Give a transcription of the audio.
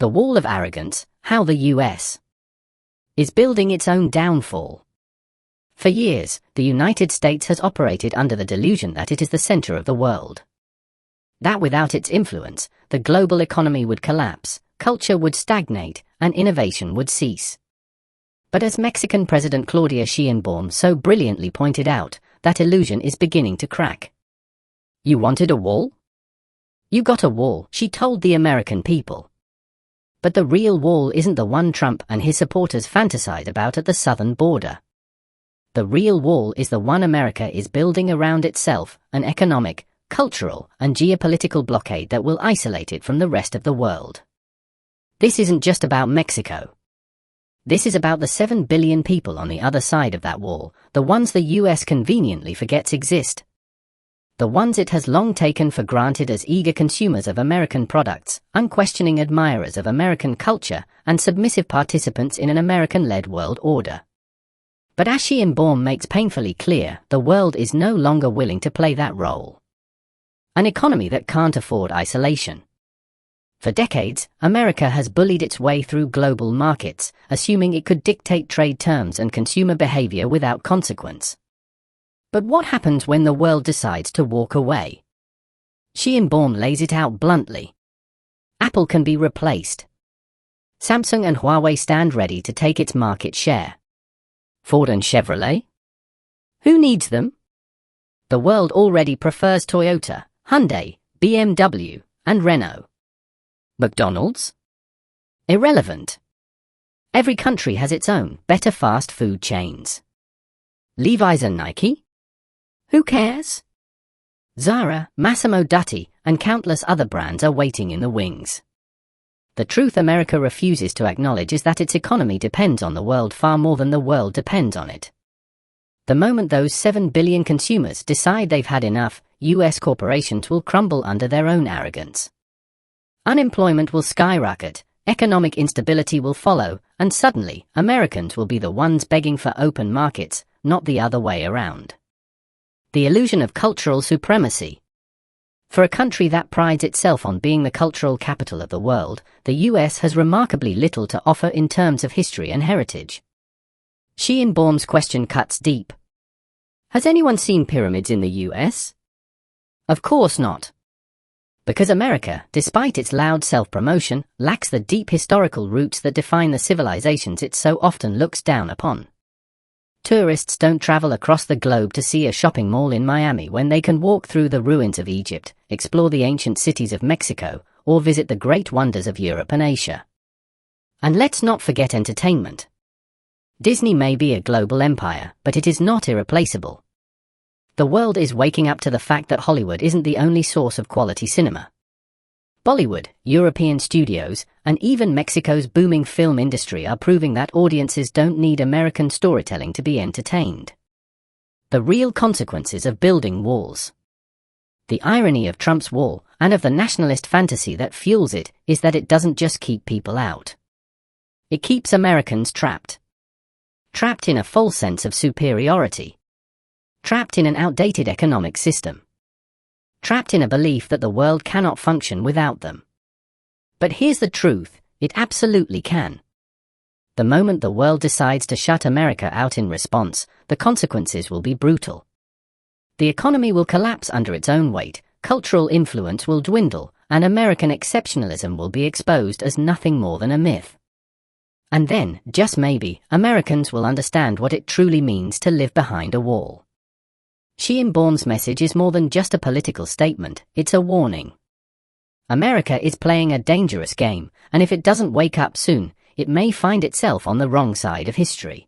The Wall of Arrogance, How the U.S. is Building Its Own Downfall. For years, the United States has operated under the delusion that it is the center of the world. That without its influence, the global economy would collapse, culture would stagnate, and innovation would cease. But as Mexican President Claudia Sheinbaum so brilliantly pointed out, that illusion is beginning to crack. You wanted a wall? You got a wall, she told the American people. But the real wall isn't the one Trump and his supporters fantasize about at the southern border. The real wall is the one America is building around itself, an economic, cultural, and geopolitical blockade that will isolate it from the rest of the world. This isn't just about Mexico. This is about the 7 billion people on the other side of that wall, the ones the US conveniently forgets exist. The ones it has long taken for granted as eager consumers of American products, unquestioning admirers of American culture, and submissive participants in an American-led world order. But as Sheinbaum makes painfully clear, the world is no longer willing to play that role. An economy that can't afford isolation. For decades, America has bullied its way through global markets, assuming it could dictate trade terms and consumer behavior without consequence. But what happens when the world decides to walk away? Sheinbaum lays it out bluntly. Apple can be replaced. Samsung and Huawei stand ready to take its market share. Ford and Chevrolet? Who needs them? The world already prefers Toyota, Hyundai, BMW, and Renault. McDonald's? Irrelevant. Every country has its own, better fast food chains. Levi's and Nike? Who cares? Zara, Massimo Dutti, and countless other brands are waiting in the wings. The truth America refuses to acknowledge is that its economy depends on the world far more than the world depends on it. The moment those 7 billion consumers decide they've had enough, US corporations will crumble under their own arrogance. Unemployment will skyrocket, economic instability will follow, and suddenly, Americans will be the ones begging for open markets, not the other way around. The illusion of cultural supremacy. For a country that prides itself on being the cultural capital of the world, the US has remarkably little to offer in terms of history and heritage. Sheinbaum's question cuts deep. Has anyone seen pyramids in the US? Of course not. Because America, despite its loud self-promotion, lacks the deep historical roots that define the civilizations it so often looks down upon. Tourists don't travel across the globe to see a shopping mall in Miami when they can walk through the ruins of Egypt, explore the ancient cities of Mexico, or visit the great wonders of Europe and Asia. And let's not forget entertainment. Disney may be a global empire, but it is not irreplaceable. The world is waking up to the fact that Hollywood isn't the only source of quality cinema. Bollywood, European studios, and even Mexico's booming film industry are proving that audiences don't need American storytelling to be entertained. The real consequences of building walls. The irony of Trump's wall, and of the nationalist fantasy that fuels it, is that it doesn't just keep people out. It keeps Americans trapped. Trapped in a false sense of superiority. Trapped in an outdated economic system. Trapped in a belief that the world cannot function without them. But here's the truth, it absolutely can. The moment the world decides to shut America out in response, the consequences will be brutal. The economy will collapse under its own weight, cultural influence will dwindle, and American exceptionalism will be exposed as nothing more than a myth. And then, just maybe, Americans will understand what it truly means to live behind a wall. Sheinbaum's message is more than just a political statement, it's a warning. America is playing a dangerous game, and if it doesn't wake up soon, it may find itself on the wrong side of history.